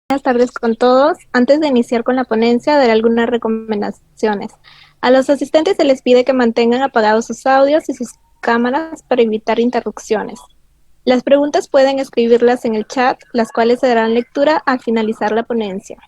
Buenas tardes con todos. Antes de iniciar con la ponencia, daré algunas recomendaciones. A los asistentes se les pide que mantengan apagados sus audios y sus cámaras para evitar interrupciones. Las preguntas pueden escribirlas en el chat, las cuales se darán lectura al finalizar la ponencia.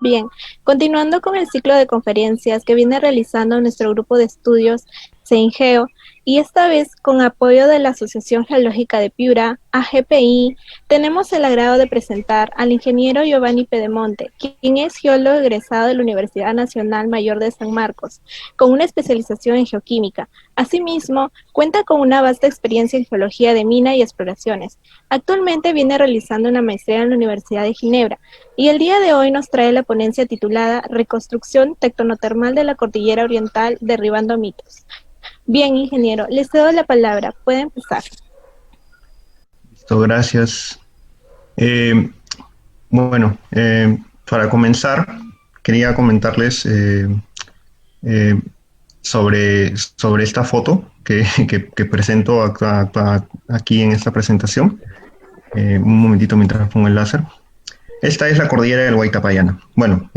Bien, continuando con el ciclo de conferencias que viene realizando nuestro grupo de estudios CEINGEO, y esta vez con apoyo de la Asociación Geológica de Piura, AGPI, tenemos el agrado de presentar al ingeniero Giovanni Pedemonte, quien es geólogo egresado de la Universidad Nacional Mayor de San Marcos, con una especialización en geoquímica. Asimismo, cuenta con una vasta experiencia en geología de mina y exploraciones. Actualmente viene realizando una maestría en la Universidad de Ginebra, y el día de hoy nos trae la ponencia titulada Reconstrucción tectonotermal de la Cordillera Oriental, derribando mitos. Bien, ingeniero, les cedo la palabra. Puede empezar. Listo, gracias. Bueno, para comenzar, quería comentarles sobre esta foto que presento aquí en esta presentación. Un momentito mientras pongo el láser. Esta es la cordillera del Huaytapallana. Bueno,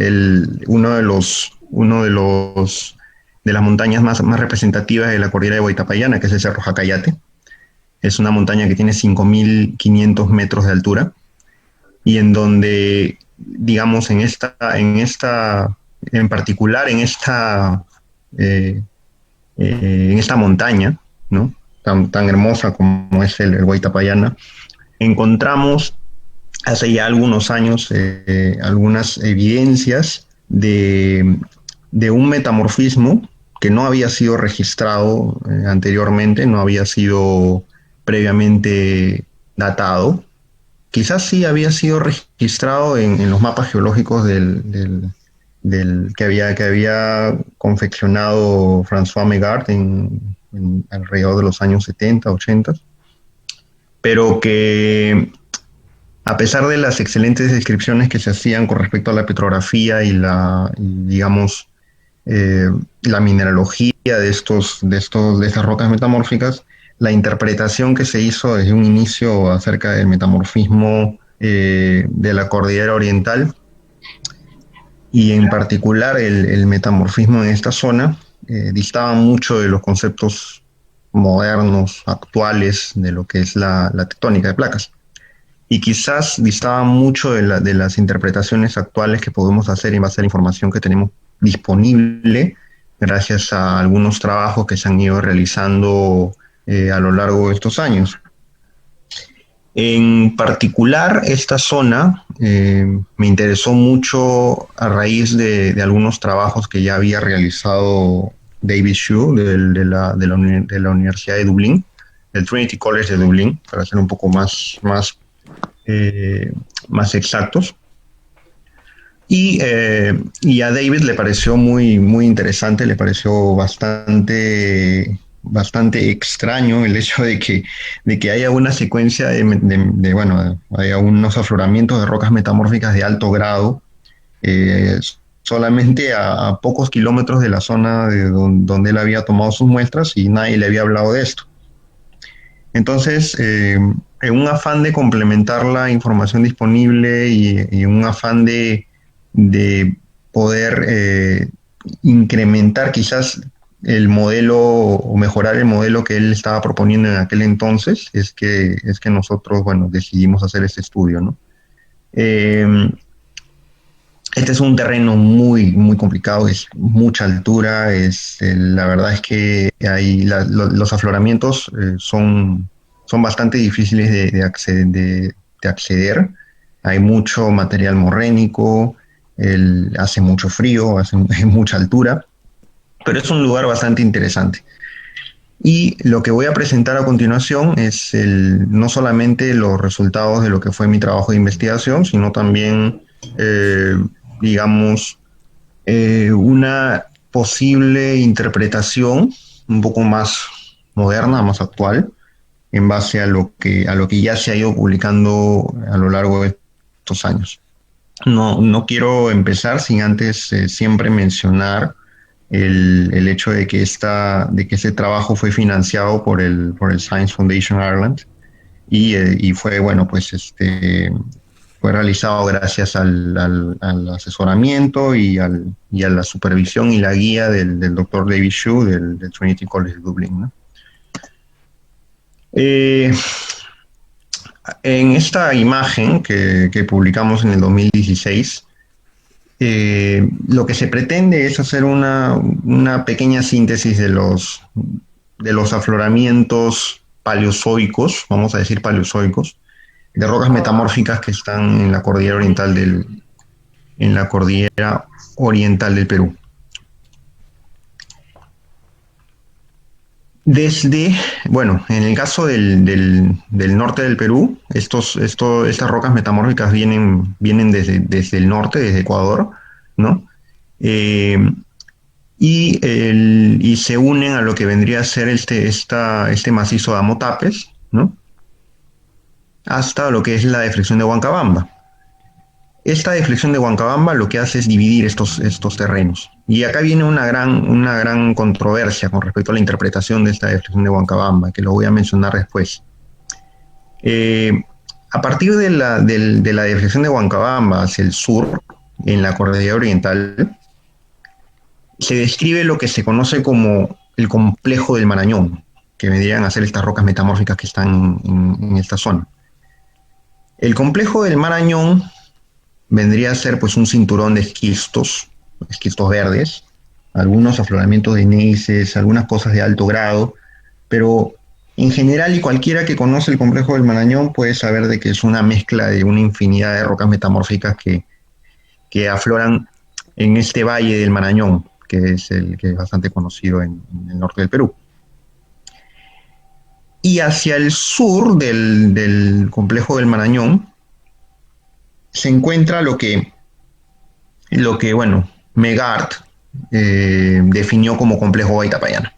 de las montañas más representativas de la cordillera de Huaytapallana, que es el Cerro Jacayate. Es una montaña que tiene 5.500 metros de altura y en donde, digamos, en particular en esta montaña, ¿no? Tan hermosa como es el Huaytapallana, encontramos hace ya algunos años algunas evidencias de un metamorfismo que no había sido registrado anteriormente, no había sido previamente datado. Quizás sí había sido registrado en los mapas geológicos que había confeccionado François Megard alrededor de los años 70, 80, pero que a pesar de las excelentes descripciones que se hacían con respecto a la petrografía digamos, la mineralogía de estas rocas metamórficas, la interpretación que se hizo desde un inicio acerca del metamorfismo de la cordillera oriental y en particular el metamorfismo en esta zona distaba mucho de los conceptos modernos, actuales, de lo que es la tectónica de placas. Y quizás distaba mucho de las interpretaciones actuales que podemos hacer en base a la información que tenemos disponible gracias a algunos trabajos que se han ido realizando a lo largo de estos años. En particular, esta zona me interesó mucho a raíz de algunos trabajos que ya había realizado David Shue de la Universidad de Dublín, del Trinity College de Dublín, para ser un poco más exactos. Y a David le pareció muy interesante, le pareció bastante extraño el hecho de que haya una secuencia bueno, haya unos afloramientos de rocas metamórficas de alto grado, eh, solamente a pocos kilómetros de la zona donde él había tomado sus muestras y nadie le había hablado de esto. Entonces, en un afán de complementar la información disponible y en un afán de poder incrementar quizás el modelo o mejorar el modelo que él estaba proponiendo en aquel entonces, es que nosotros, bueno, decidimos hacer este estudio, ¿no? Este es un terreno muy complicado, es mucha altura, la verdad es que los afloramientos son bastante difíciles de acceder. Hay mucho material morrénico, hace mucho frío, hace mucha altura, pero es un lugar bastante interesante. Y lo que voy a presentar a continuación es no solamente los resultados de lo que fue mi trabajo de investigación, sino también digamos, una posible interpretación un poco más moderna, más actual, en base a lo que ya se ha ido publicando a lo largo de estos años. No quiero empezar sin antes siempre mencionar el hecho de que ese trabajo fue financiado por el Science Foundation Ireland y fue, bueno, pues Fue realizado gracias al asesoramiento y a la supervisión y la guía del doctor David Shue del Trinity College de Dublín, ¿no? Eh, en esta imagen que publicamos en el 2016, lo que se pretende es hacer una pequeña síntesis de los afloramientos paleozoicos, vamos a decir paleozoicos, de rocas metamórficas que están en la cordillera oriental en la cordillera oriental del Perú. Bueno, en el caso del norte del Perú, estas rocas metamórficas vienen desde el norte, desde Ecuador, ¿no? Eh, y se unen a lo que vendría a ser este macizo de Amotapes, ¿no? Hasta lo que es la deflexión de Huancabamba. Esta deflexión de Huancabamba lo que hace es dividir estos terrenos. Y acá viene una gran controversia con respecto a la interpretación de esta deflexión de Huancabamba, que lo voy a mencionar después. A partir de la deflexión de Huancabamba hacia el sur, en la cordillera oriental, se describe lo que se conoce como el complejo del Marañón, que vendrían a ser estas rocas metamórficas que están en esta zona. El complejo del Marañón vendría a ser pues un cinturón de esquistos verdes, algunos afloramientos de neises, algunas cosas de alto grado, pero en general y cualquiera que conoce el complejo del Marañón puede saber de que es una mezcla de una infinidad de rocas metamórficas que afloran en este valle del Marañón, que es bastante conocido en el norte del Perú. Y hacia el sur del complejo del Marañón se encuentra lo que bueno, Megart definió como complejo Huaytapallana.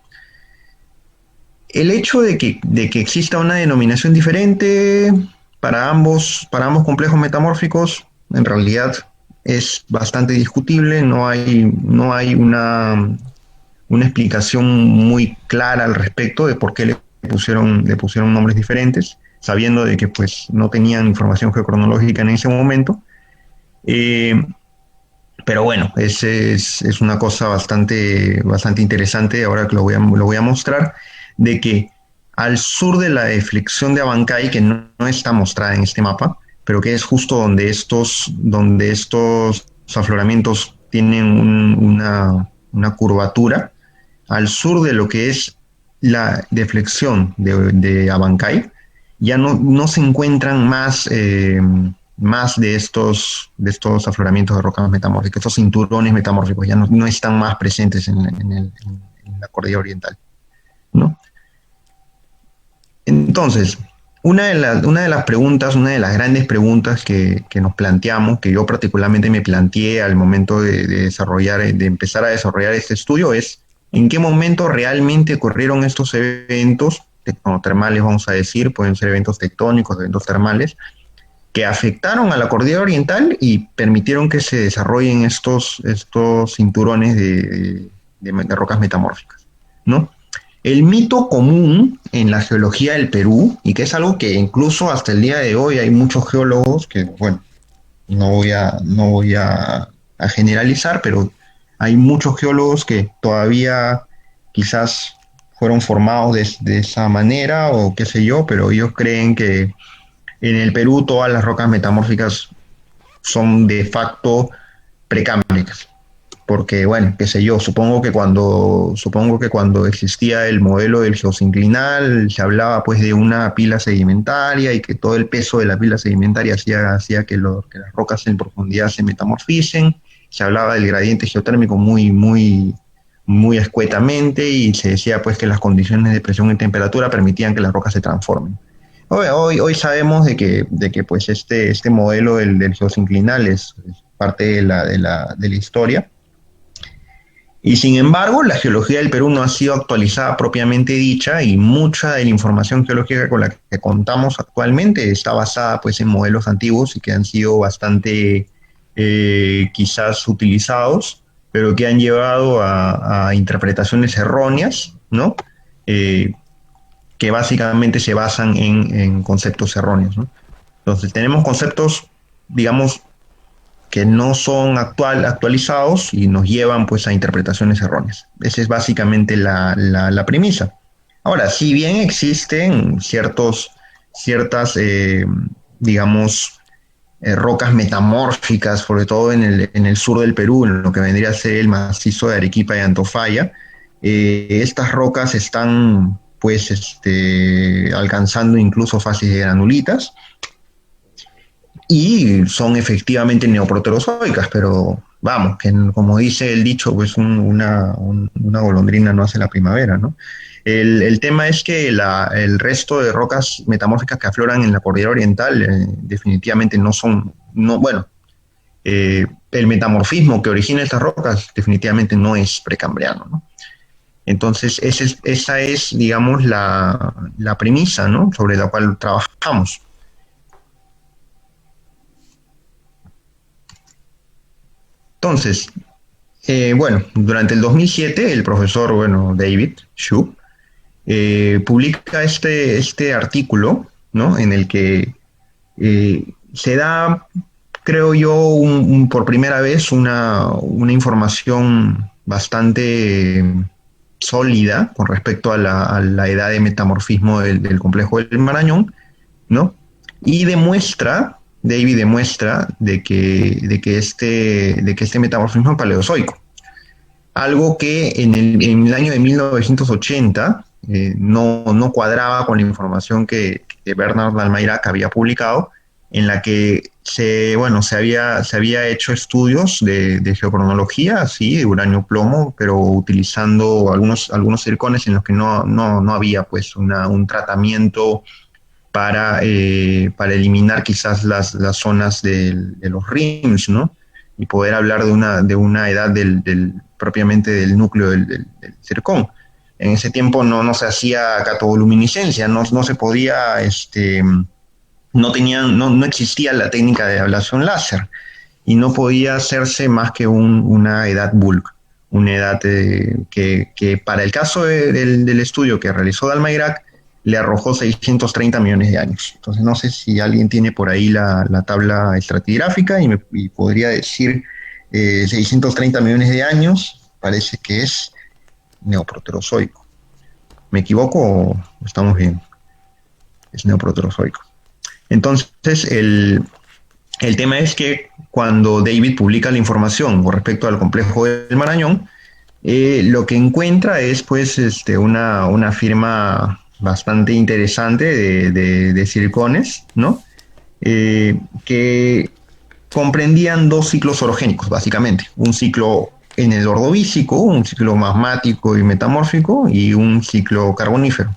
El hecho de que exista una denominación diferente para ambos complejos metamórficos, en realidad es bastante discutible, no hay una explicación muy clara al respecto de por qué le pusieron nombres diferentes, sabiendo de que pues no tenían información geocronológica en ese momento. Pero bueno, es una cosa bastante interesante, ahora que lo voy a mostrar, de que al sur de la deflexión de Abancay, que no está mostrada en este mapa, pero que es justo donde estos afloramientos tienen una curvatura, al sur de lo que es la deflexión de Abancay, ya no se encuentran más de estos afloramientos de rocas metamórficas, estos cinturones metamórficos ya no están más presentes en la cordillera oriental, ¿no? Entonces, una de las preguntas, una de las grandes preguntas que nos planteamos, que yo particularmente me planteé al momento de empezar a desarrollar este estudio, es ¿en qué momento realmente ocurrieron estos eventos tectotermales, vamos a decir, pueden ser eventos tectónicos, eventos termales, que afectaron a la cordillera oriental y permitieron que se desarrollen estos cinturones de rocas metamórficas, ¿no? El mito común en la geología del Perú, y que es algo que incluso hasta el día de hoy hay muchos geólogos que, bueno, no voy a generalizar, pero hay muchos geólogos que todavía quizás fueron formados de esa manera o qué sé yo, pero ellos creen que en el Perú todas las rocas metamórficas son de facto precámbricas. Porque, bueno, qué sé yo, supongo que cuando existía el modelo del geosinclinal, se hablaba pues de una pila sedimentaria y que todo el peso de la pila sedimentaria hacía que las rocas en profundidad se metamorficen. Se hablaba del gradiente geotérmico muy escuetamente y se decía pues que las condiciones de presión y temperatura permitían que las rocas se transformen. Hoy sabemos de que pues este modelo del geosinclinal es parte de la historia. Y sin embargo, la geología del Perú no ha sido actualizada propiamente dicha y mucha de la información geológica con la que contamos actualmente está basada pues en modelos antiguos y que han sido bastante quizás utilizados, pero que han llevado a interpretaciones erróneas, ¿no? Que básicamente se basan en conceptos erróneos, ¿no? Entonces tenemos conceptos digamos, que no son actualizados y nos llevan pues a interpretaciones erróneas. Esa es básicamente la premisa. Ahora, si bien existen ciertas, digamos, rocas metamórficas, sobre todo en el sur del Perú, en lo que vendría a ser el macizo de Arequipa y Antofalla, estas rocas están pues alcanzando incluso fases de granulitas, y son efectivamente neoproterozoicas, pero vamos, que como dice el dicho, pues una golondrina no hace la primavera, ¿no? El tema es que el resto de rocas metamórficas que afloran en la cordillera oriental definitivamente no son, no, bueno, el metamorfismo que origina estas rocas definitivamente no es precambriano, ¿no? Entonces, esa es, digamos, la premisa, ¿no?, sobre la cual trabajamos. Entonces, bueno, durante el 2007, el profesor, bueno, David Shoup, publica este artículo, ¿no?, en el que se da, creo yo, por primera vez una información bastante sólida con respecto a la edad de metamorfismo del complejo del Marañón, ¿no? Y David demuestra de que este metamorfismo es paleozoico. Algo que en el año de 1980 no cuadraba con la información que Bernard Dalmairac había publicado, en la que se había hecho estudios de geocronología, sí, de uranio-plomo, pero utilizando algunos circones en los que no había pues un tratamiento para eliminar quizás las zonas de los rims, ¿no? Y poder hablar de una edad propiamente del núcleo del zircón. En ese tiempo no se hacía catoluminiscencia, no se podía, no existía la técnica de ablación láser y no podía hacerse más que una edad bulk, una edad que para el caso del estudio que realizó Dalmairac le arrojó 630 millones de años. Entonces no sé si alguien tiene por ahí la tabla estratigráfica y podría decir 630 millones de años, parece que es neoproterozoico. ¿Me equivoco o estamos bien? Es neoproterozoico. Entonces el tema es que cuando David publica la información con respecto al complejo del Marañón, lo que encuentra es pues una firma bastante interesante de circones, ¿no? Que comprendían dos ciclos orogénicos, básicamente. Un ciclo en el ordovícico, un ciclo magmático y metamórfico, y un ciclo carbonífero.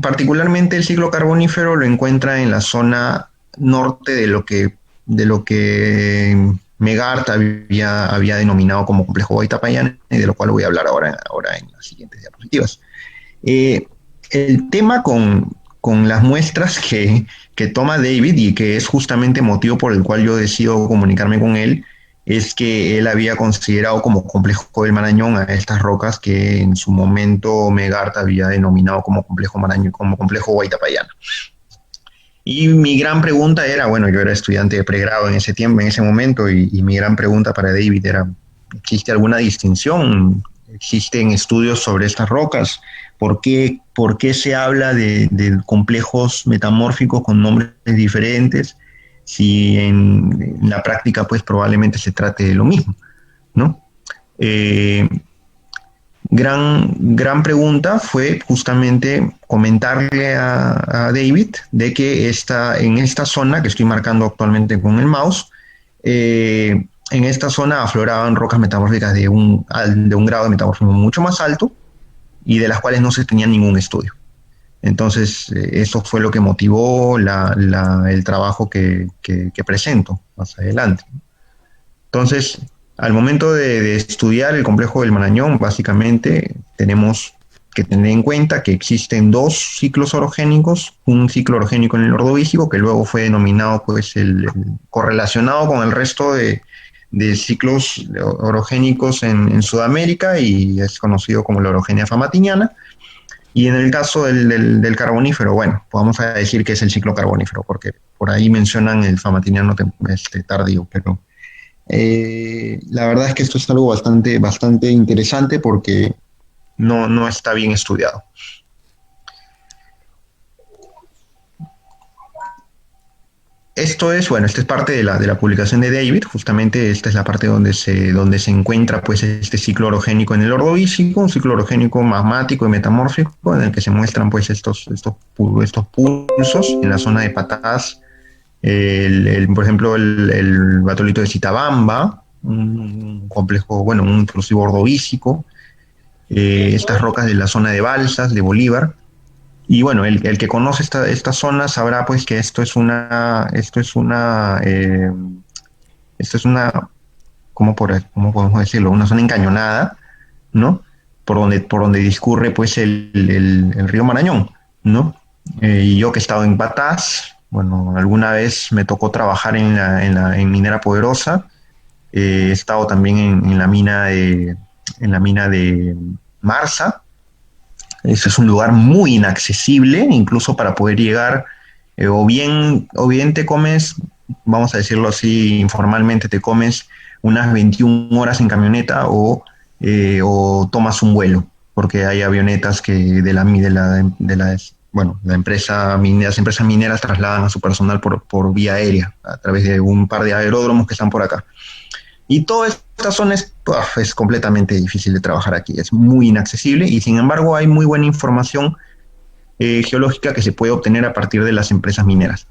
Particularmente el ciclo carbonífero lo encuentra en la zona norte de lo que Megart había denominado como complejo Huayta-Pallana, y de lo cual voy a hablar ahora en las siguientes diapositivas. El tema con las muestras que toma David, y que es justamente motivo por el cual yo decido comunicarme con él, es que él había considerado como complejo del Marañón a estas rocas que en su momento Megart había denominado como complejo Marañón, como complejo Huayta-Pallana. Y mi gran pregunta era, bueno, yo era estudiante de pregrado en ese tiempo, en ese momento, y mi gran pregunta para David era, ¿existe alguna distinción? ¿Existen estudios sobre estas rocas? ¿Por qué se habla de complejos metamórficos con nombres diferentes si en la práctica pues probablemente se trate de lo mismo, ¿no? Gran pregunta fue justamente comentarle a David de que en esta zona que estoy marcando actualmente con el mouse, en esta zona afloraban rocas metamórficas de un grado de metamorfismo mucho más alto y de las cuales no se tenía ningún estudio. Entonces, eso fue lo que motivó el trabajo que presento más adelante. Entonces, al momento de estudiar el complejo del Marañón, básicamente tenemos que tener en cuenta que existen dos ciclos orogénicos, un ciclo orogénico en el Ordovícico, que luego fue denominado pues correlacionado con el resto de ciclos orogénicos en Sudamérica, y es conocido como la orogenia famatiñana, Y en el caso del carbonífero, bueno, vamos a decir que es el ciclo carbonífero, porque por ahí mencionan el famatiniano tardío, pero la verdad es que esto es algo bastante interesante porque no está bien estudiado. Esto es, bueno, esta es parte de la publicación de David, justamente esta es la parte donde se encuentra pues este ciclo orogénico en el Ordovícico, un ciclo orogénico magmático y metamórfico en el que se muestran pues estos pulsos en la zona de Patás, por ejemplo el batolito de Citabamba, un complejo, bueno, un intrusivo ordovícico, estas rocas de la zona de Balsas, de Bolívar. Y bueno, el que conoce esta zona sabrá pues que esto es una, ¿cómo podemos decirlo? Una zona encañonada, ¿no? Por donde discurre pues el río Marañón, ¿no? Y yo que he estado en Patás, bueno, alguna vez me tocó trabajar en Minera Poderosa, he estado también en la mina de Marsa. Ese es un lugar muy inaccesible, incluso para poder llegar, o bien te comes, vamos a decirlo así informalmente, te comes unas 21 horas en camioneta o tomas un vuelo, porque hay avionetas que bueno, las empresas mineras trasladan a su personal por vía aérea, a través de un par de aeródromos que están por acá. Y toda esta zona es completamente difícil de trabajar aquí, es muy inaccesible y sin embargo hay muy buena información geológica que se puede obtener a partir de las empresas mineras,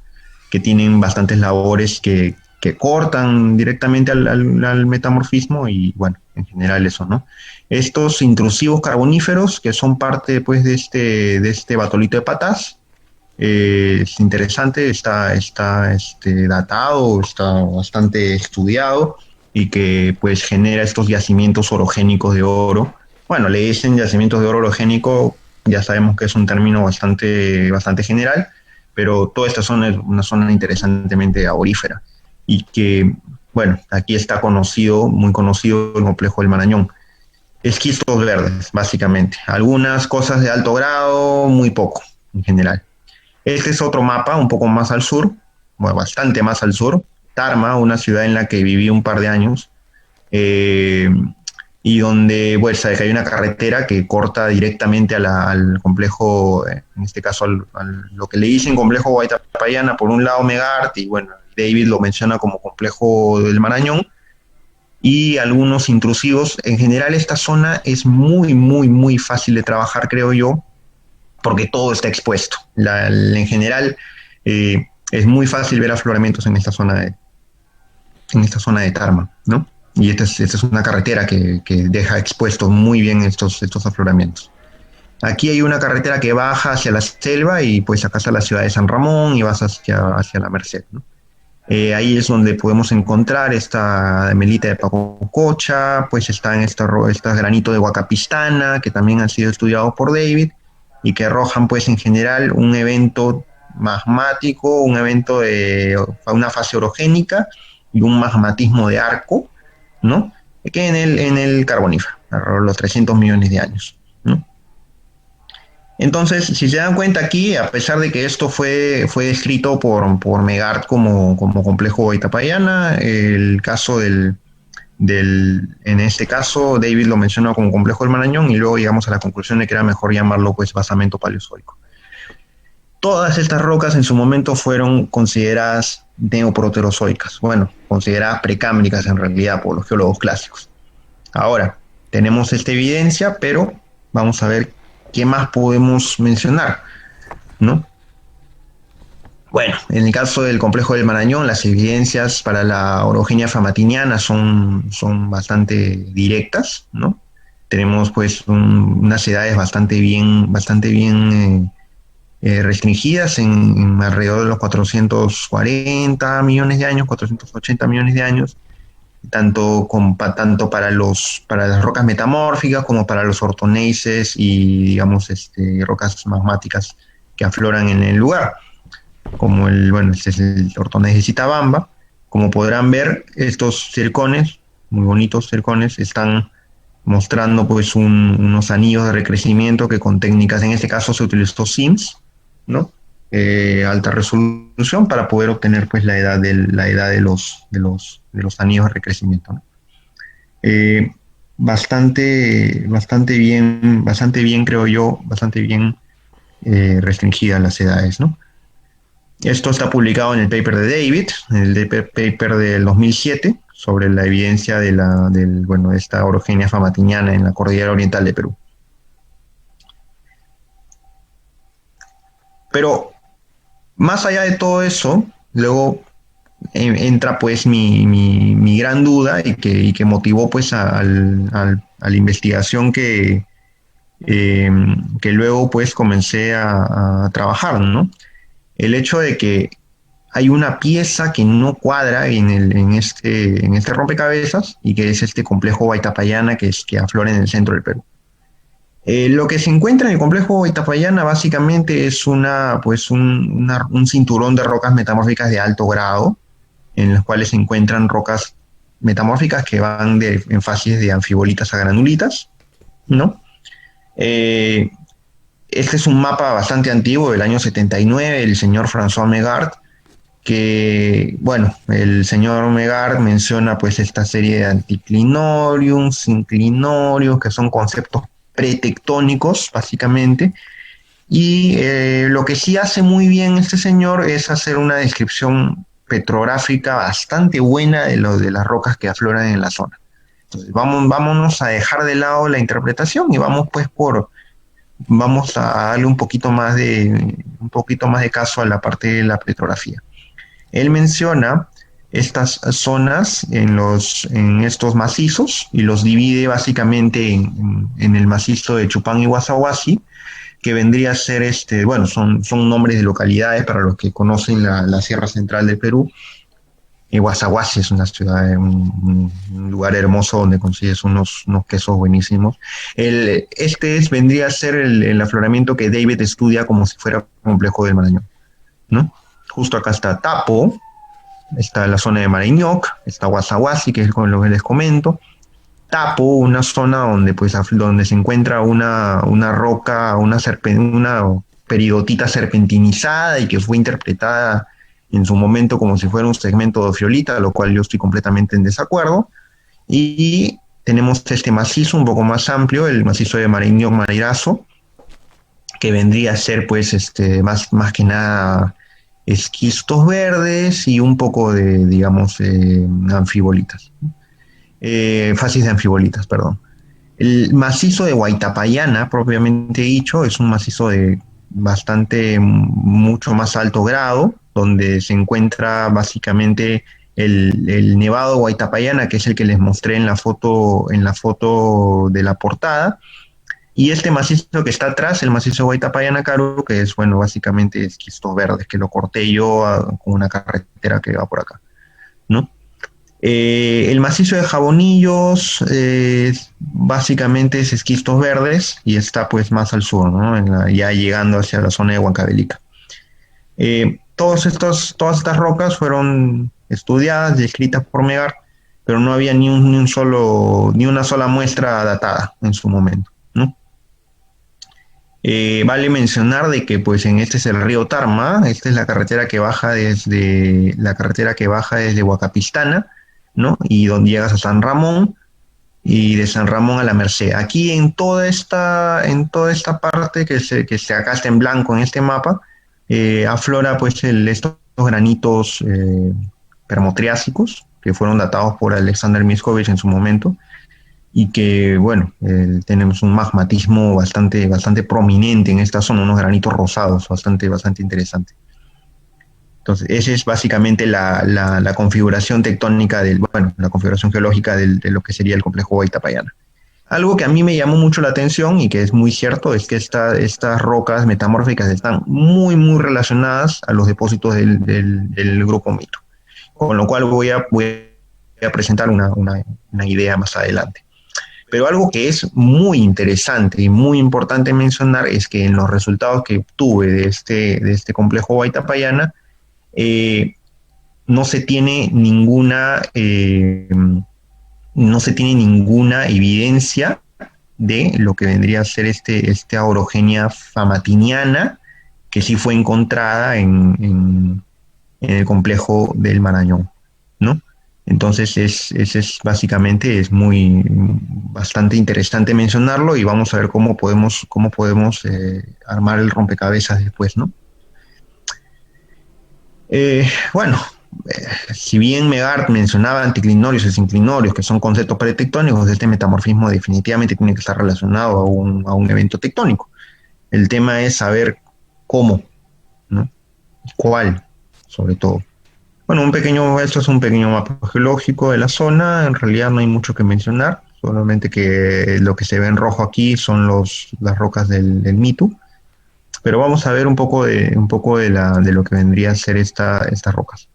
que tienen bastantes labores que cortan directamente al metamorfismo y bueno, en general eso, ¿no? Estos intrusivos carboníferos que son parte pues de este batolito de Patás, es interesante, está datado, está bastante estudiado y que pues genera estos yacimientos orogénicos de oro. Bueno, le dicen yacimientos de oro orogénico, ya sabemos que es un término bastante general, pero toda esta zona es una zona interesantemente aurífera y que, bueno, aquí está muy conocido el complejo del Marañón. Esquistos verdes, básicamente. Algunas cosas de alto grado, muy poco en general. Este es otro mapa, un poco más al sur, bueno, bastante más al sur. Tarma, una ciudad en la que viví un par de años, eh, y donde, bueno, sabe que hay una carretera que corta directamente al complejo, en este caso lo que le dicen complejo Guaitapayana, por un lado Megart, y bueno, David lo menciona como complejo del Marañón, y algunos intrusivos. En general esta zona es muy fácil de trabajar, creo yo, porque todo está expuesto. En general, es muy fácil ver afloramientos en esta zona de Tarma, ¿no? Y esta es una carretera que deja expuestos muy bien estos afloramientos. Aquí hay una carretera que baja hacia la selva y pues acá está la ciudad de San Ramón y vas hacia la Merced, ¿no? Ahí es donde podemos encontrar esta melita de Pacococha, pues están estos granitos de Huacapistana, que también han sido estudiados por David, y que arrojan pues en general un evento magmático, un evento de una fase orogénica y un magmatismo de arco, ¿no? Que en el Carbonífero, alrededor de los 300 millones de años, ¿no? Entonces, si se dan cuenta aquí, a pesar de que esto fue descrito por Megart como complejo Itapayana, el caso en este caso, David lo mencionó como complejo del Marañón y luego llegamos a la conclusión de que era mejor llamarlo pues basamento paleozoico. Todas estas rocas en su momento fueron consideradas neoproterozoicas, bueno, consideradas precámbricas en realidad por los geólogos clásicos. Ahora, tenemos esta evidencia, pero vamos a ver qué más podemos mencionar, ¿no? Bueno, en el caso del complejo del Marañón, las evidencias para la orogenia famatiniana son bastante directas, ¿no? Tenemos pues unas edades bastante bien restringidas en alrededor de los 440 millones de años, 480 millones de años, tanto para las rocas metamórficas como para los ortoneises y, digamos, rocas magmáticas que afloran en el lugar, como este es el ortoneis de Citabamba. Como podrán ver, estos circones, muy bonitos circones, están mostrando pues unos anillos de recrecimiento que con técnicas, en este caso se utilizó SIMS, ¿no? Alta resolución para poder obtener pues la edad de los anillos de recrecimiento, ¿no? Eh, bastante bien, creo yo, bastante bien restringidas las edades, ¿no? Esto está publicado en el paper de David, en el paper del 2007, sobre la evidencia de esta orogenia famatiñana en la cordillera oriental de Perú. Pero más allá de todo eso, luego entra pues mi gran duda y que motivó pues a la investigación que luego pues comencé a trabajar, ¿no? El hecho de que hay una pieza que no cuadra en este rompecabezas y que es este complejo Huaytapallana que aflora en el centro del Perú. Lo que se encuentra en el complejo Huaytapallana básicamente es un cinturón de rocas metamórficas de alto grado, en las cuales se encuentran rocas metamórficas que van en fases de anfibolitas a granulitas, ¿no? Eh, este es un mapa bastante antiguo, del año 79, el señor François Megard, que, bueno, el señor Megard menciona pues esta serie de anticlinoriums, sinclinorios, que son conceptos pretectónicos, básicamente, y lo que sí hace muy bien este señor es hacer una descripción petrográfica bastante buena de las rocas que afloran en la zona. Entonces, vámonos a dejar de lado la interpretación y vamos a darle un poquito más de caso a la parte de la petrografía. Él menciona estas zonas en estos macizos y los divide básicamente en el macizo de Chupán y Guasahuasi, que vendría a ser, son nombres de localidades para los que conocen la Sierra Central del Perú. Guasahuasi es una ciudad, un lugar hermoso donde consigues unos quesos buenísimos. Vendría a ser el afloramiento que David estudia como si fuera complejo del Marañón, ¿no? Justo acá está Tapo, está la zona de Mariñoc, está Guasahuasi, que es con lo que les comento. Tapo, una zona donde se encuentra una roca, una peridotita serpentinizada y que fue interpretada en su momento como si fuera un segmento de fiolita, lo cual yo estoy completamente en desacuerdo. Y tenemos este macizo un poco más amplio, el macizo de Mariñoc-Mairazo, que vendría a ser más que nada esquistos verdes y un poco de, digamos, anfibolitas. Fases de anfibolitas, perdón. El macizo de Huaytapallana, propiamente dicho, es un macizo de mucho más alto grado, donde se encuentra básicamente el nevado de Huaytapallana, que es el que les mostré en la foto de la portada, y este macizo que está atrás, el macizo de Huaytapallana Caru, que es, bueno, básicamente esquistos verdes, que lo corté yo con una carretera que va por acá, ¿no? El macizo de Jabonillos básicamente es esquistos verdes y está pues más al sur, ¿no? Ya llegando hacia la zona de Huancavelica. Todas estas rocas fueron estudiadas y escritas por Megard, pero no había ni una sola muestra datada en su momento, ¿no? Vale mencionar de que pues este es el río Tarma, esta es la carretera que baja desde Huacapistana, ¿no? Y donde llegas a San Ramón, y de San Ramón a la Merced. Aquí en toda esta parte que acá está en blanco en este mapa, aflora pues estos granitos permotriásicos que fueron datados por Alexander Miskovich en su momento, y que, bueno, tenemos un magmatismo bastante prominente en esta zona, unos granitos rosados bastante interesantes. Entonces, esa es básicamente la configuración tectónica la configuración geológica de lo que sería el complejo Huaytapallana. Algo que a mí me llamó mucho la atención y que es muy cierto es que estas rocas metamórficas están muy, muy relacionadas a los depósitos del grupo Mito, con lo cual voy a presentar una idea más adelante. Pero algo que es muy interesante y muy importante mencionar es que en los resultados que obtuve de este complejo Huaytapallana, no se tiene no se tiene ninguna evidencia de lo que vendría a ser esta orogenia famatiniana, que sí fue encontrada en el complejo del Marañón, ¿no? Entonces básicamente es bastante interesante mencionarlo, y vamos a ver cómo podemos armar el rompecabezas después, ¿no? Bueno, si bien Megart mencionaba anticlinorios y sinclinorios, que son conceptos pretectónicos, este metamorfismo definitivamente tiene que estar relacionado a un evento tectónico. El tema es saber cómo, ¿no? ¿Cuál? Sobre todo. Bueno, esto es un pequeño mapa geológico de la zona. En realidad no hay mucho que mencionar, solamente que lo que se ve en rojo aquí son las rocas del Mitu. Pero vamos a ver un poco de lo que vendría a ser estas rocas.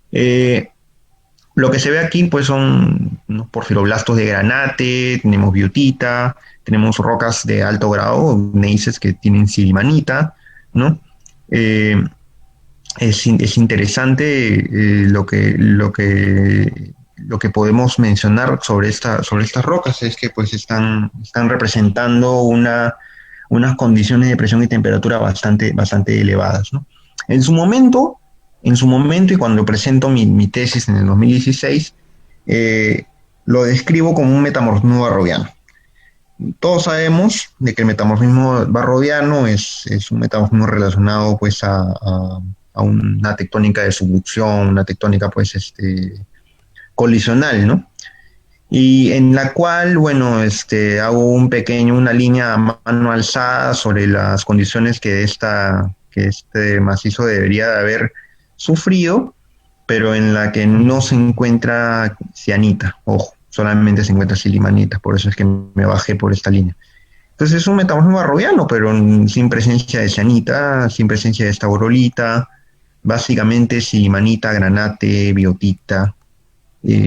Lo que se ve aquí pues son unos porfiroblastos de granate, tenemos biotita, tenemos rocas de alto grado, gneisses que tienen silimanita, ¿no? Es interesante lo que podemos mencionar sobre estas rocas, es que pues están representando unas condiciones de presión y temperatura bastante elevadas, ¿no? En su momento, y cuando presento mi tesis en el 2016, lo describo como un metamorfismo barroviano. Todos sabemos de que el metamorfismo barroviano es un metamorfismo relacionado pues a una tectónica de subducción, una tectónica pues colisional, ¿no? Y en la cual, bueno, hago una línea a mano alzada sobre las condiciones que este macizo debería de haber sufrido, pero en la que no se encuentra cianita, ojo, solamente se encuentra silimanita, por eso es que me bajé por esta línea. Entonces es un metamorfismo barroviano, pero sin presencia de cianita, sin presencia de estaurolita, básicamente silimanita, granate, biotita,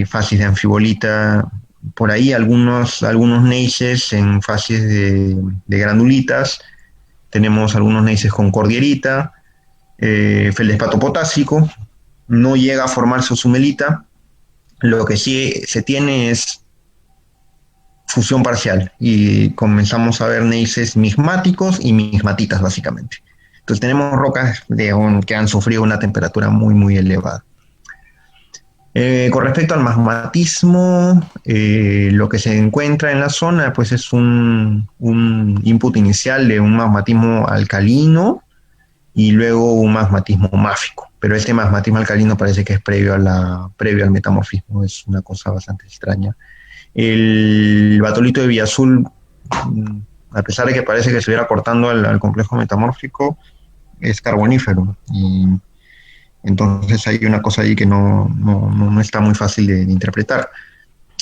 fases de anfibolita, por ahí algunos gneisses en fases de granulitas, tenemos algunos gneisses con cordierita, feldespato potásico, no llega a formarse osumelita, lo que sí se tiene es fusión parcial y comenzamos a ver gneisses migmáticos y migmatitas básicamente. Entonces tenemos rocas que han sufrido una temperatura muy elevada. Con respecto al magmatismo, lo que se encuentra en la zona pues es un input inicial de un magmatismo alcalino y luego un magmatismo máfico. Pero este magmatismo alcalino parece que es previo al metamorfismo, es una cosa bastante extraña. El batolito de Villazul, a pesar de que parece que se estuviera cortando al complejo metamórfico, es carbonífero. Y entonces hay una cosa ahí que no está muy fácil de interpretar.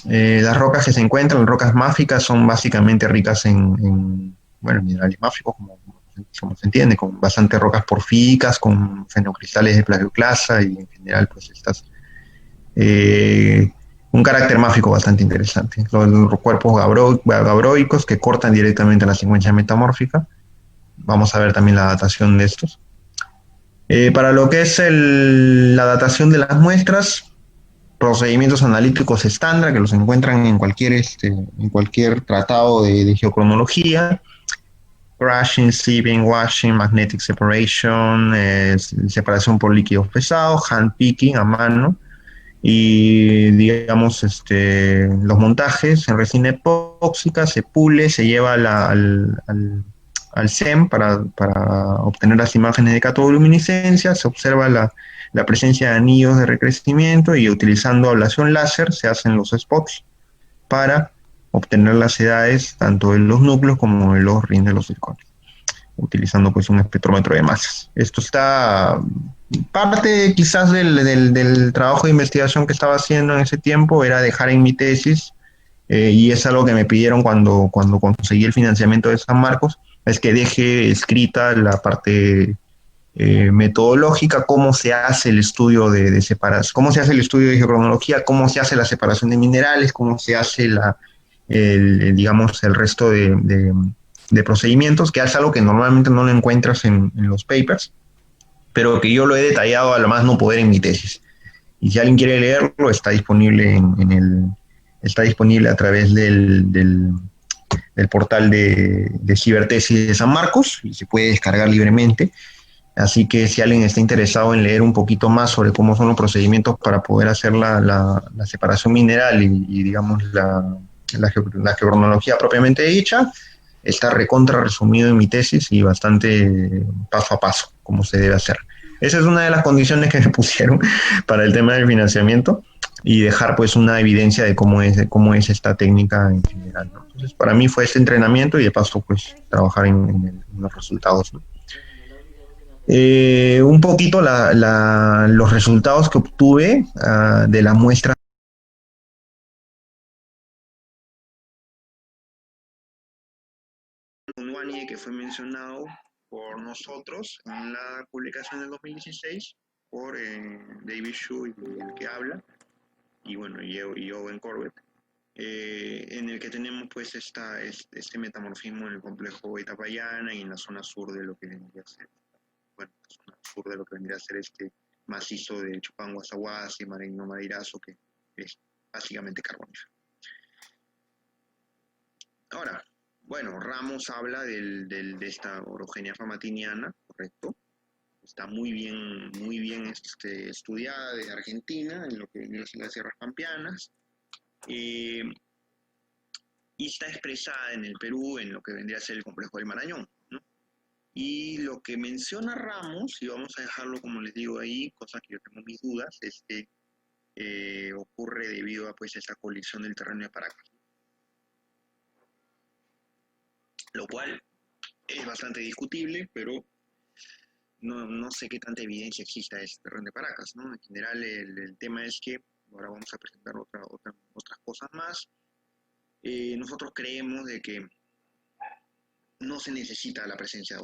Las rocas que se encuentran, las rocas máficas, son básicamente ricas en minerales máficos, como se entiende, con bastantes rocas porfíricas, con fenocristales de plagioclasa y en general pues un carácter máfico bastante interesante. Los cuerpos gabroicos que cortan directamente la secuencia metamórfica. Vamos a ver también la datación de estos. Para lo que es la datación de las muestras, procedimientos analíticos estándar que los encuentran en cualquier tratado de geocronología: crashing, sieving, washing, magnetic separation, separación por líquidos pesados, hand picking a mano, y digamos los montajes en resina epóxica, se pule, se lleva al SEM para obtener las imágenes de catodoluminiscencia, se observa la presencia de anillos de recrecimiento y utilizando ablación láser se hacen los spots para obtener las edades tanto de los núcleos como de los rines de los circones, utilizando pues un espectrómetro de masas. Esto está parte quizás del trabajo de investigación que estaba haciendo en ese tiempo, era dejar en mi tesis, y es algo que me pidieron cuando conseguí el financiamiento de San Marcos, es que deje escrita la parte metodológica, cómo se hace el estudio de separación, cómo se hace el estudio de geocronología, cómo se hace la separación de minerales, cómo se hace digamos, el resto de procedimientos, que es algo que normalmente no lo encuentras en los papers, pero que yo lo he detallado a lo más no poder en mi tesis. Y si alguien quiere leerlo, está disponible está disponible a través del portal de cibertesis de San Marcos y se puede descargar libremente. Así que si alguien está interesado en leer un poquito más sobre cómo son los procedimientos para poder hacer la separación mineral y digamos, la geocronología propiamente dicha, está recontra resumido en mi tesis y bastante paso a paso cómo se debe hacer. Esa es una de las condiciones que me pusieron para el tema del financiamiento y dejar pues una evidencia de cómo es esta técnica en general, ¿no? Entonces para mí fue este entrenamiento y de paso pues trabajar en los resultados, ¿no? Un poquito los resultados que obtuve de la muestra UNWANI que fue mencionado por nosotros en la publicación del 2016 por David Shu y el que habla, y bueno, y Owen Corbett, en el que tenemos pues este metamorfismo en el complejo Itapayana y en la zona sur de lo que vendría a ser, bueno, la zona sur de lo que vendría a ser este macizo de Chupanguasaguas y Mareño Madirazo, que es básicamente carbonífero. Ahora, bueno, Ramos habla de esta orogenia famatiniana, ¿correcto? Está muy bien estudiada de Argentina, en lo que viene a ser las sierras pampeanas, y está expresada en el Perú, en lo que vendría a ser el complejo del Marañón, ¿no? Y lo que menciona Ramos, y vamos a dejarlo como les digo ahí, cosa que yo tengo mis dudas, es que ocurre debido a pues esta colisión del terreno de Paracas, lo cual es bastante discutible, pero no sé qué tanta evidencia exista de este terreno de Paracas, ¿no? En general el tema es que, ahora vamos a presentar otras cosas más, nosotros creemos de que no se necesita la presencia de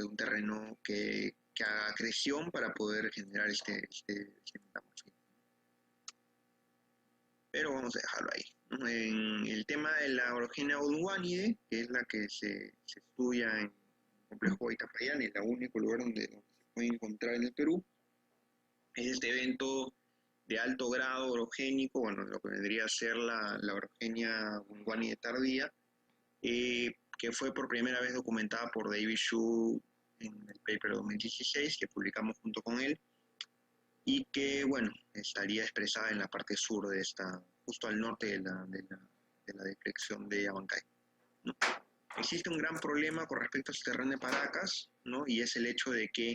un terreno que haga acreción para poder generar este metamorfismo. Pero vamos a dejarlo ahí, ¿no? En el tema de la orogenia odunguánide, que es la que se estudia en el complejo Itapayán, es el único lugar donde se puede encontrar en el Perú, es este evento de alto grado orogénico, bueno, lo que vendría a ser la orogenia odunguánide tardía, que fue por primera vez documentada por David Shu en el paper 2016 que publicamos junto con él, y que, bueno, estaría expresada en la parte sur de esta, justo al norte de la deflexión de Abancay, ¿no? Existe un gran problema con respecto a este terreno de Paracas, ¿no? Y es el hecho de que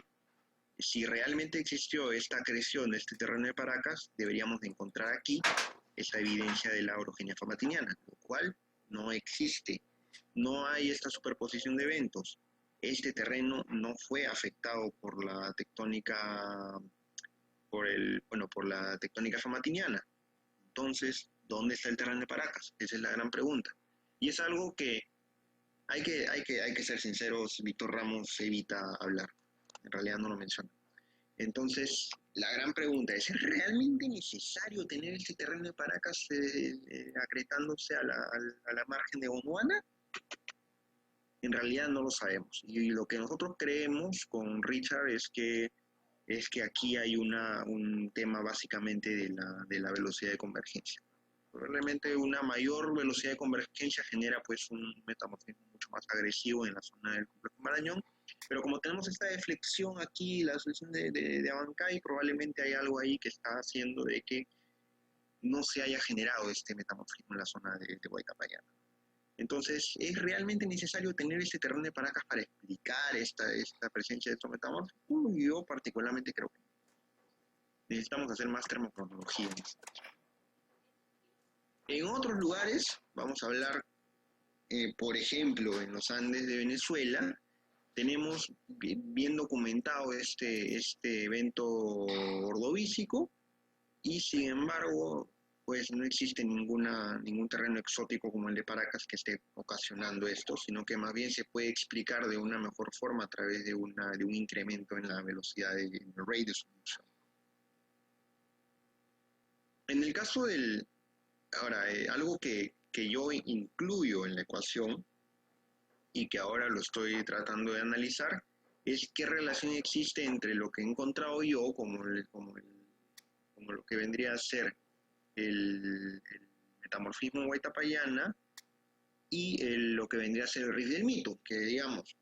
si realmente existió esta acreción de este terreno de Paracas, deberíamos de encontrar aquí esta evidencia de la orogenia famatiniana, lo cual no existe. No hay esta superposición de eventos. Este terreno no fue afectado por la tectónica, por la tectónica famatiniana. Entonces, ¿dónde está el terreno de Paracas? Esa es la gran pregunta. Y es algo que hay que ser sinceros, Víctor Ramos evita hablar. En realidad no lo menciona. Entonces, la gran pregunta es realmente necesario tener este terreno de Paracas acretándose a la margen de Gondwana? En realidad no lo sabemos. Y lo que nosotros creemos con Richard es que aquí hay un tema básicamente de la velocidad de convergencia. Probablemente una mayor velocidad de convergencia genera pues un metamorfismo mucho más agresivo en la zona del complejo Marañón, pero como tenemos esta deflexión aquí, la solución de Abancay, probablemente hay algo ahí que está haciendo de que no se haya generado este metamorfismo en la zona de Guaitapayana. Entonces, ¿es realmente necesario tener este terreno de Paracas para explicar esta presencia de estos metamorfismos? Yo particularmente creo que necesitamos hacer más termocronología en esto. En otros lugares, vamos a hablar, por ejemplo, en los Andes de Venezuela, tenemos bien documentado este evento ordovícico y sin embargo, pues no existe ningún terreno exótico como el de Paracas que esté ocasionando esto, sino que más bien se puede explicar de una mejor forma a través de un incremento en la velocidad del rate de solución. En el caso ahora, algo que yo incluyo en la ecuación y que ahora lo estoy tratando de analizar es qué relación existe entre lo que he encontrado yo como lo que vendría a ser el metamorfismo en Huaytapallana y lo que vendría a ser el rift del Mito, que digamos,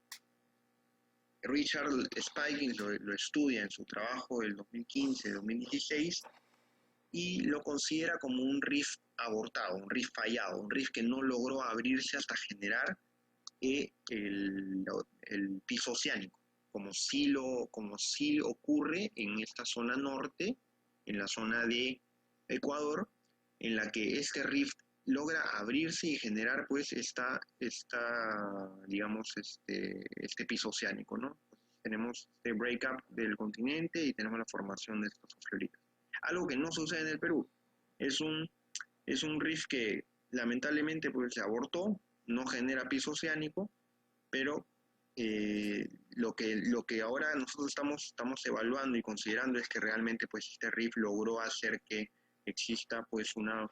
Richard Spikings lo estudia en su trabajo del 2015-2016 y lo considera como un rift abortado, un rift fallado, un rift que no logró abrirse hasta generar el piso oceánico, como sí ocurre en esta zona norte, en la zona de Ecuador, en la que este rift logra abrirse y generar pues digamos, este piso oceánico, ¿no? Tenemos este breakup del continente y tenemos la formación de estos fluoritas. Algo que no sucede en el Perú. Es un rift que lamentablemente pues se abortó, no genera piso oceánico, pero lo que ahora nosotros estamos evaluando y considerando es que realmente pues este rift logró hacer que exista pues una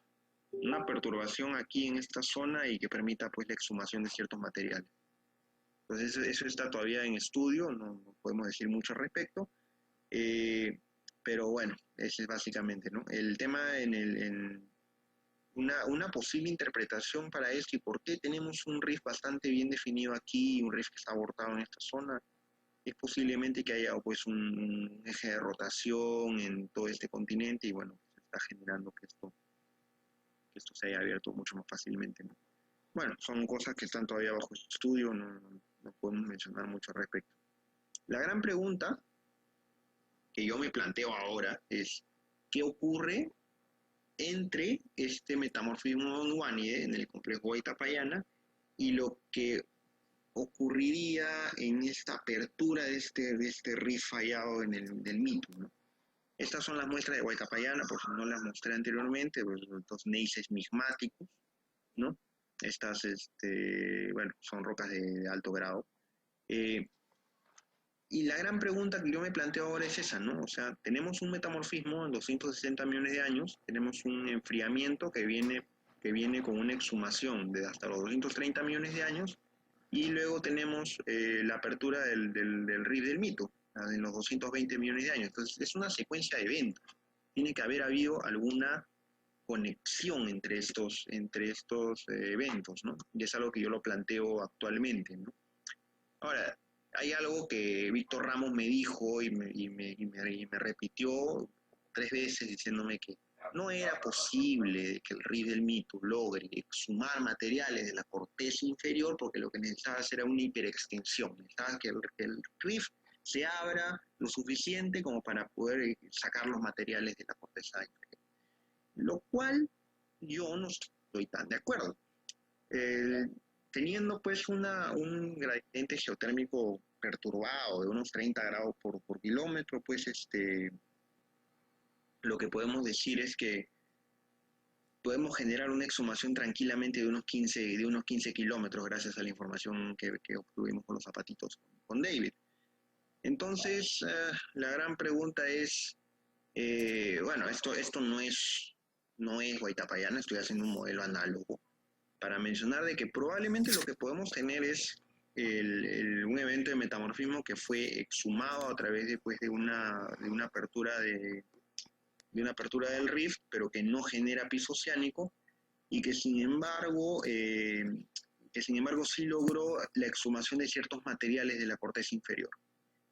perturbación aquí en esta zona y que permita pues la exhumación de ciertos materiales. Entonces eso está todavía en estudio, no podemos decir mucho al respecto, pero bueno, ese es básicamente, ¿no? El tema en una posible interpretación para esto y por qué tenemos un rift bastante bien definido aquí, un rift que está abortado en esta zona, es posiblemente que haya pues un eje de rotación en todo este continente y bueno, se está generando que esto se haya abierto mucho más fácilmente, ¿no? Bueno, son cosas que están todavía bajo estudio, no podemos mencionar mucho al respecto. La gran pregunta que yo me planteo ahora es, ¿qué ocurre entre este metamorfismo onguánide en el complejo Huaytapallana y lo que ocurriría en esta apertura de este rift fallado del Mito, ¿no? Estas son las muestras de Huaytapallana, por si no las mostré anteriormente, pues, estos neises migmáticos, ¿no? Estas, bueno, son rocas de alto grado. Y la gran pregunta que yo me planteo ahora es esa, ¿no? O sea, tenemos un metamorfismo en 260 millones de años, tenemos un enfriamiento que viene con una exhumación de hasta los 230 millones de años, y luego tenemos la apertura del rift del Mito, en los 220 millones de años. Entonces, es una secuencia de eventos. Tiene que haber habido alguna conexión entre estos eventos, ¿no? Y es algo que yo lo planteo actualmente, ¿no? Ahora, hay algo que Víctor Ramos me dijo y me repitió 3 veces diciéndome que no era posible que el rift del Mito logre exhumar materiales de la corteza inferior porque lo que necesitaba era una hiperextensión, necesitaba que el rift se abra lo suficiente como para poder sacar los materiales de la corteza inferior. Lo cual yo no estoy tan de acuerdo. Teniendo pues un gradiente geotérmico perturbado de unos 30 grados por kilómetro, pues lo que podemos decir es que podemos generar una exhumación tranquilamente de unos 15 kilómetros gracias a la información que obtuvimos con los zapatitos con David. Entonces, la gran pregunta es, bueno, esto no es Huaytapallana, estoy haciendo un modelo análogo para mencionar de que probablemente lo que podemos tener es un evento de metamorfismo que fue exhumado a través de una apertura del rift, pero que no genera piso oceánico y que sin embargo sí logró la exhumación de ciertos materiales de la corteza inferior.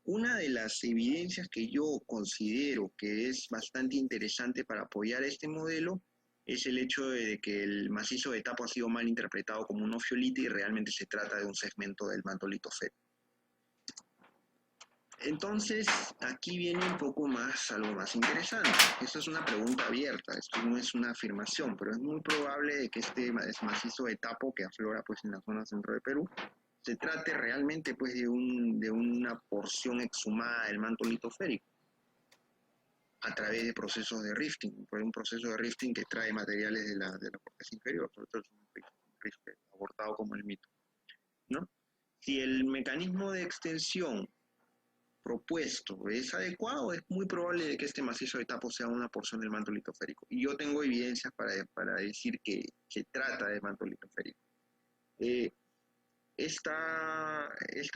Una de las evidencias que yo considero que es bastante interesante para apoyar este modelo es el hecho de que el macizo de Tapo ha sido mal interpretado como un ofiolite y realmente se trata de un segmento del manto litosférico. Entonces, aquí viene un poco más, algo más interesante. Esto es una pregunta abierta, esto no es una afirmación, pero es muy probable de que este macizo de Tapo que aflora pues en la zona centro de Perú se trate realmente pues de una porción exhumada del manto litosférico a través de procesos de rifting, por un proceso de rifting que trae materiales de la corteza inferior, sobre todo es un rift abortado como el Mito, ¿no? Si el mecanismo de extensión propuesto es adecuado, es muy probable de que este macizo de Tapo sea una porción del manto litosférico. Y yo tengo evidencias para decir que se trata de manto litosférico. Esta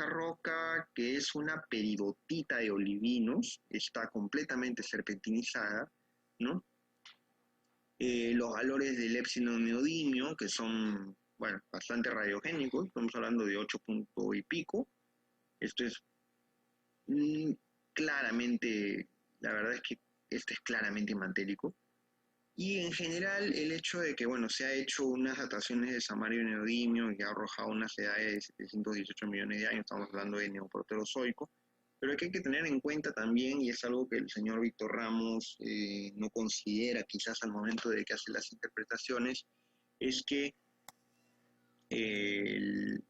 roca, que es una peridotita de olivinos, está completamente serpentinizada, ¿no? los valores del épsilon neodimio, que son, bueno, bastante radiogénicos, estamos hablando de 8 punto y pico. Esto es claramente, la verdad es que este es claramente mantérico. Y en general el hecho de que, bueno, se ha hecho unas dataciones de samario y neodimio y ha arrojado unas edades de 718 millones de años, estamos hablando de neoproterozoico, pero que hay que tener en cuenta también, y es algo que el señor Víctor Ramos no considera quizás al momento de que hace las interpretaciones, es que el,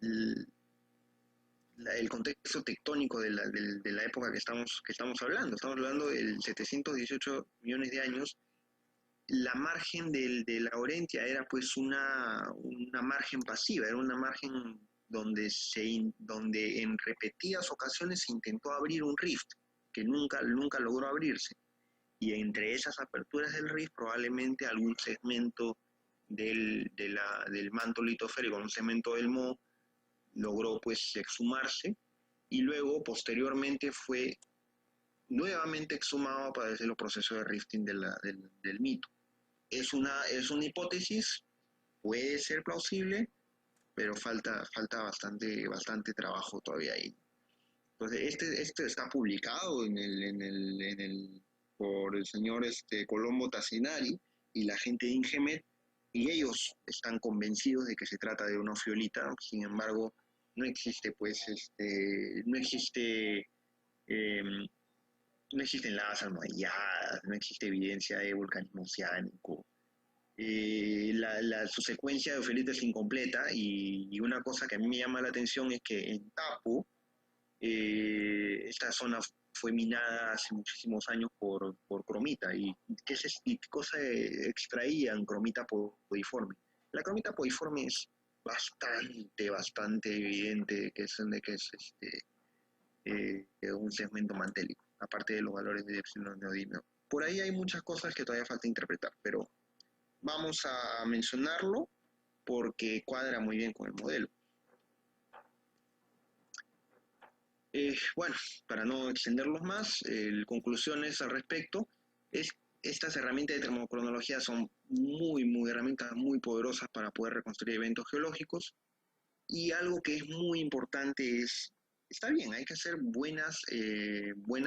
el contexto tectónico de la época que estamos hablando del 718 millones de años, la margen de la Laurentia era pues una margen pasiva, era una margen donde en repetidas ocasiones se intentó abrir un rift, que nunca logró abrirse. Y entre esas aperturas del rift probablemente algún segmento del manto litosférico, un segmento del Mo, logró pues exhumarse y luego posteriormente fue nuevamente exhumado para hacer los procesos de rifting del mito. Es una hipótesis, puede ser plausible, pero falta bastante trabajo todavía ahí. Entonces, este está publicado por el señor Colombo Tassinari y la gente de Ingemet, y ellos están convencidos de que se trata de una ofiolita. Sin embargo, no existe no existen lavas almohadilladas, no existe evidencia de volcanismo oceánico. Su secuencia de ofiolita es incompleta, y una cosa que a mí me llama la atención es que en Tapu, esta zona fue minada hace muchísimos años por cromita. ¿Y qué cosa extraían cromita podiforme? La cromita podiforme es bastante evidente que es un segmento mantélico, aparte de los valores de epsilon neodimio. Por ahí hay muchas cosas que todavía falta interpretar, pero vamos a mencionarlo porque cuadra muy bien con el modelo. Bueno, para no extenderlos más, conclusiones al respecto, estas herramientas de termocronología son herramientas muy poderosas para poder reconstruir eventos geológicos, y algo que es muy importante está bien, hay que hacer buenas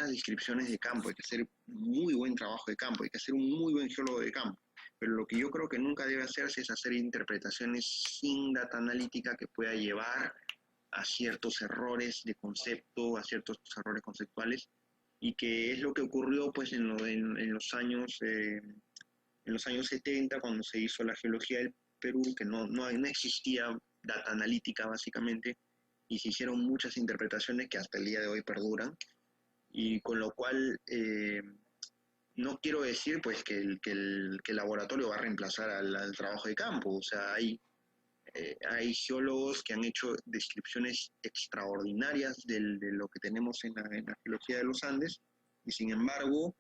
descripciones de campo, hay que hacer muy buen trabajo de campo, hay que ser un muy buen geólogo de campo, pero lo que yo creo que nunca debe hacerse es hacer interpretaciones sin data analítica que pueda llevar a ciertos errores de concepto, a ciertos errores conceptuales, y que es lo que ocurrió pues en los años 70, cuando se hizo la geología del Perú, que no existía data analítica básicamente, y se hicieron muchas interpretaciones que hasta el día de hoy perduran, y con lo cual no quiero decir pues que el laboratorio va a reemplazar al trabajo de campo. O sea, hay geólogos que han hecho descripciones extraordinarias de lo que tenemos en la geología de los Andes, y sin embargo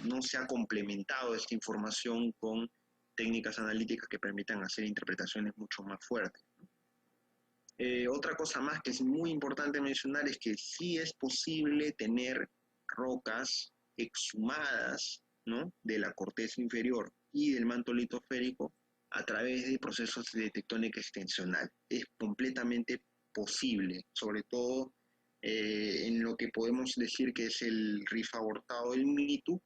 no se ha complementado esta información con técnicas analíticas que permitan hacer interpretaciones mucho más fuertes, ¿no? Otra cosa más que es muy importante mencionar es que sí es posible tener rocas exhumadas, ¿no?, de la corteza inferior y del manto litosférico a través de procesos de tectónica extensional. Es completamente posible, sobre todo en lo que podemos decir que es el rift abortado del Mitu,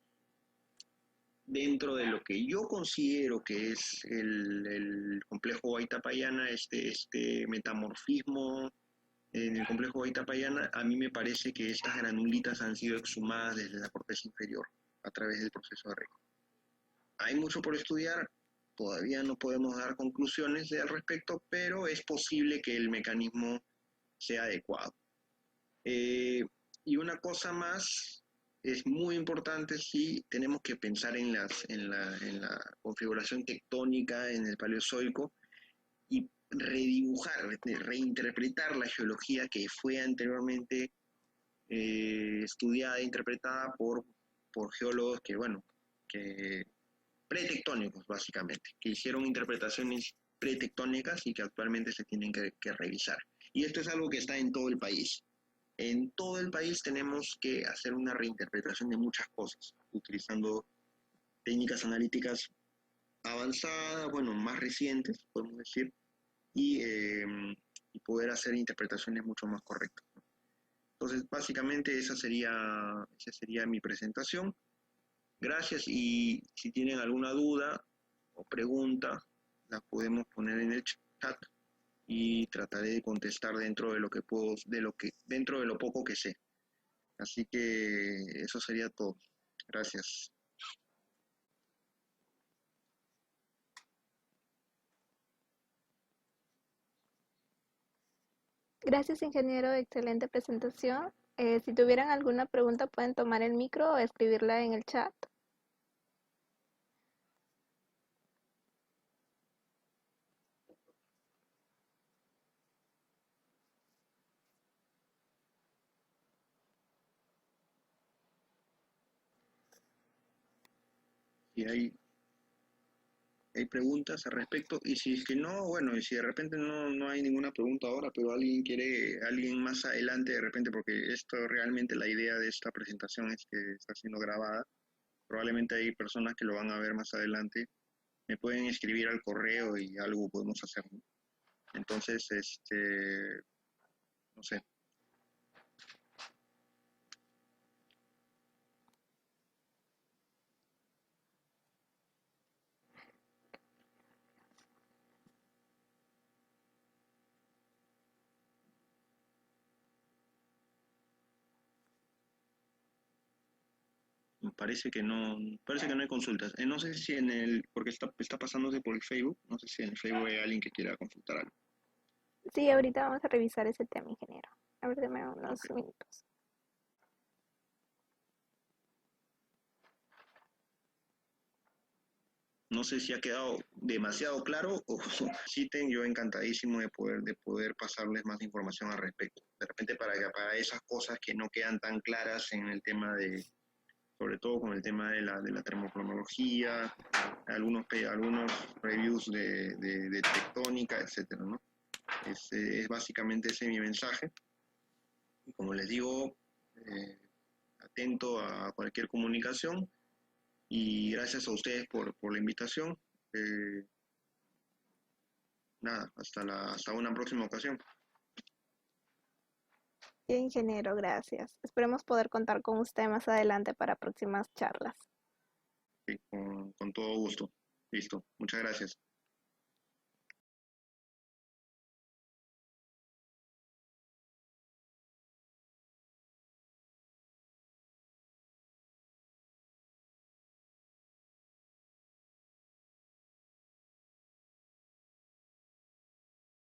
dentro de lo que yo considero que es el complejo Huayta-Pallana, este metamorfismo en el complejo Huayta-Pallana. A mí me parece que estas granulitas han sido exhumadas desde la corteza inferior a través del proceso de récord. Hay mucho por estudiar, todavía no podemos dar conclusiones al respecto, pero es posible que el mecanismo sea adecuado. Y una cosa más, es muy importante, sí, tenemos que pensar en la configuración tectónica en el Paleozoico y redibujar, reinterpretar la geología que fue anteriormente estudiada e interpretada por geólogos que pretectónicos, básicamente, que hicieron interpretaciones pretectónicas y que actualmente se tienen que revisar. Y esto es algo que está en todo el país. En todo el país tenemos que hacer una reinterpretación de muchas cosas, utilizando técnicas analíticas avanzadas, bueno, más recientes, podemos decir, y poder hacer interpretaciones mucho más correctas. Entonces, básicamente esa sería mi presentación. Gracias, y si tienen alguna duda o pregunta, la podemos poner en el chat y trataré de contestar dentro de lo que puedo, dentro de lo poco que sé. Así que eso sería todo. Gracias. Gracias, ingeniero. Excelente presentación. Si tuvieran alguna pregunta, pueden tomar el micro o escribirla en el chat. Si hay preguntas al respecto, y si es que no, bueno, y si de repente no hay ninguna pregunta ahora, pero alguien más adelante de repente, porque esto realmente la idea de esta presentación es que está siendo grabada, probablemente hay personas que lo van a ver más adelante, me pueden escribir al correo y algo podemos hacer, ¿no? Entonces, no sé. Parece que no hay consultas. No sé si porque está pasándose por el Facebook, no sé si en el Facebook hay alguien que quiera consultar algo. Sí, ahorita vamos a revisar ese tema, ingeniero. A ver, deme unos Ok. minutos. No sé si ha quedado demasiado claro o citen, yo encantadísimo de poder pasarles más información al respecto. De repente para esas cosas que no quedan tan claras en el tema sobre todo con el tema de la termocronología, algunos reviews de tectónica, etcétera, ¿no? Es básicamente ese mi mensaje. Y como les digo, eh, atento a cualquier comunicación y gracias a ustedes por la invitación. Eh, Nada, hasta una próxima ocasión. Bien, ingeniero, gracias. Esperemos poder contar con usted más adelante para próximas charlas. Sí, con todo gusto. Listo. Muchas gracias.